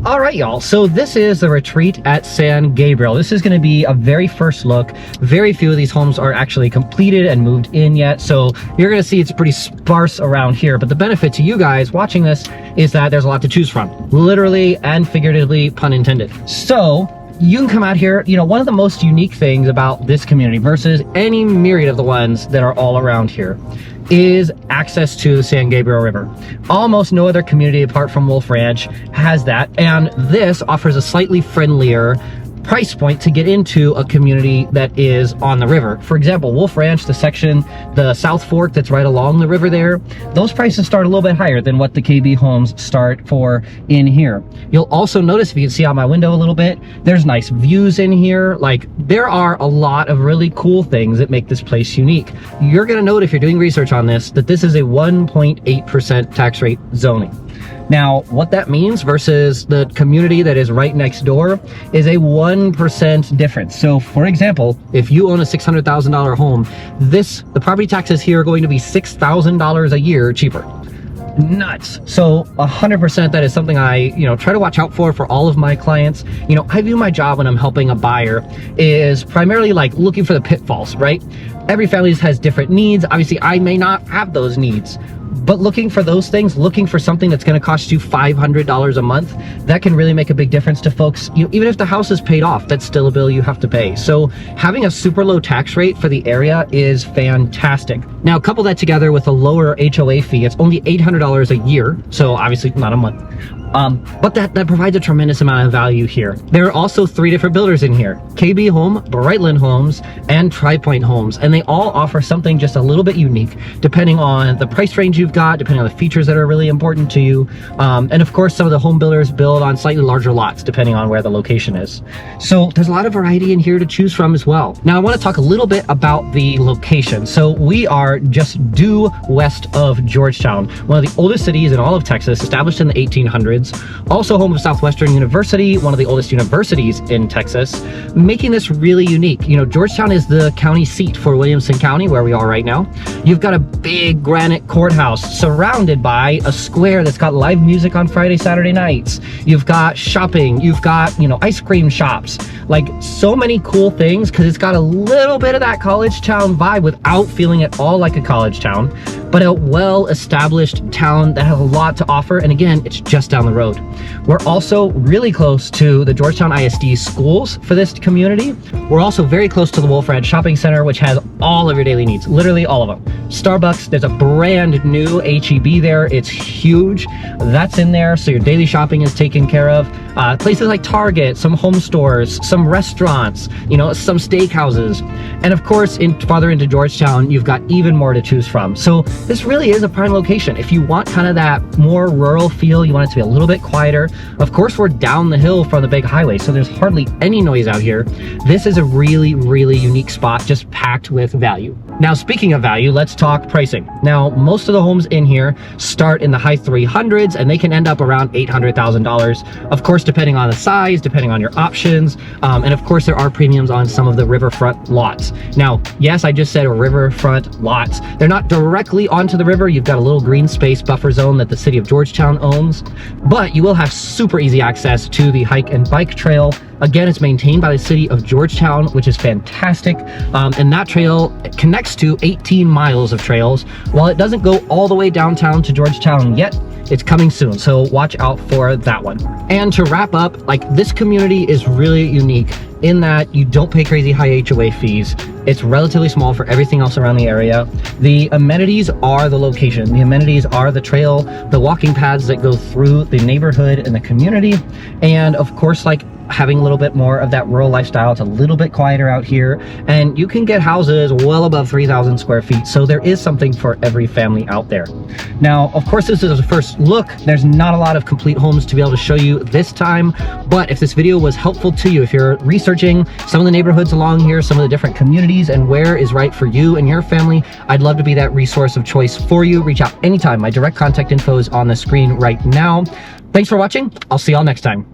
All right, y'all. So this is the retreat at San Gabriel. This is going to be a very first look. Very few of these homes are actually completed and moved in yet. So you're going to see it's pretty sparse around here. But the benefit to you guys watching this is that there's a lot to choose from, literally and figuratively, pun intended. So you can come out here. You know, one of the most unique things about this community versus any myriad of the ones that are all around here is access to the San Gabriel River. Almost no other community apart from Wolf Ranch has that, and this offers a slightly friendlier price point to get into a community that is on the river. For example, Wolf Ranch, the section, the South Fork that's right along the river there, those prices start a little bit higher than what the KB homes start for in here. You'll also notice, if you can see out my window a little bit, there's nice views in here. Like, there are a lot of really cool things that make this place unique. You're gonna note, if you're doing research on this, that this is a 1.8% tax rate zoning. Now, what that means versus the community that is right next door is a 1% difference. So for example, if you own a $600,000 home, the property taxes here are going to be $6,000 a year cheaper. Nuts. So 100%, that is something I, try to watch out for all of my clients. I view my job when I'm helping a buyer is primarily like looking for the pitfalls, right? Every family has different needs. Obviously, I may not have those needs, but looking for those things, looking for something that's going to cost you $500 a month, that can really make a big difference to folks. Even if the house is paid off, that's still a bill you have to pay. So having a super low tax rate for the area is fantastic. Now, couple that together with a lower HOA fee. It's only $800 a year, so obviously not a month. But that provides a tremendous amount of value here. There are also 3 different builders in here: KB Home, Brightland Homes, and TriPoint Homes, and they all offer something just a little bit unique, depending on the price range you've got, depending on the features that are really important to you. And of course, some of the home builders build on slightly larger lots, depending on where the location is. So there's a lot of variety in here to choose from as well. Now, I want to talk a little bit about the location. So we are just due west of Georgetown, one of the oldest cities in all of Texas, established in the 1800s. Also home of Southwestern University, one of the oldest universities in Texas, making this really unique. Georgetown is the county seat for Williamson County, where we are right now. You've got a big granite courthouse surrounded by a square that's got live music on Friday, Saturday nights. You've got shopping, you've got, ice cream shops, like so many cool things, because it's got a little bit of that college town vibe without feeling at all like a college town, but a well-established town that has a lot to offer. And again, it's just down the road. We're also really close to the Georgetown ISD schools for this community. We're also very close to the Wolf Ranch Shopping Center, which has all of your daily needs, literally all of them. Starbucks, there's a brand new HEB there. It's huge. That's in there, so your daily shopping is taken care of. Places like Target, some home stores, some restaurants, some steakhouses. And of course, farther into Georgetown, you've got even more to choose from. So this really is a prime location. If you want kind of that more rural feel, you want it to be a little bit quieter. Of course, we're down the hill from the big highway, so there's hardly any noise out here. This is a really, really unique spot, just packed with value. Now, speaking of value, let's talk pricing. Now, most of the homes in here start in the high 300s, and they can end up around $800,000. Of course, depending on the size, depending on your options, and of course, there are premiums on some of the riverfront lots. Now, yes, I just said riverfront lots. They're not directly onto the river. You've got a little green space buffer zone that the city of Georgetown owns, but you will have super easy access to the hike and bike trail. Again, it's maintained by the city of Georgetown, which is fantastic. And that trail connects to 18 miles of trails. While it doesn't go all the way downtown to Georgetown yet, it's coming soon, so watch out for that one. And to wrap up, this community is really unique in that you don't pay crazy high HOA fees. It's relatively small for everything else around the area. The amenities are the location. The amenities are the trail, the walking paths that go through the neighborhood and the community. And of course, having a little bit more of that rural lifestyle. It's a little bit quieter out here, and you can get houses well above 3,000 square feet. So there is something for every family out there. Now, of course, this is a first look. There's not a lot of complete homes to be able to show you this time, but if this video was helpful to you, if you're researching some of the neighborhoods along here, some of the different communities and where is right for you and your family, I'd love to be that resource of choice for you. Reach out anytime. My direct contact info is on the screen right now. Thanks for watching. I'll see y'all next time.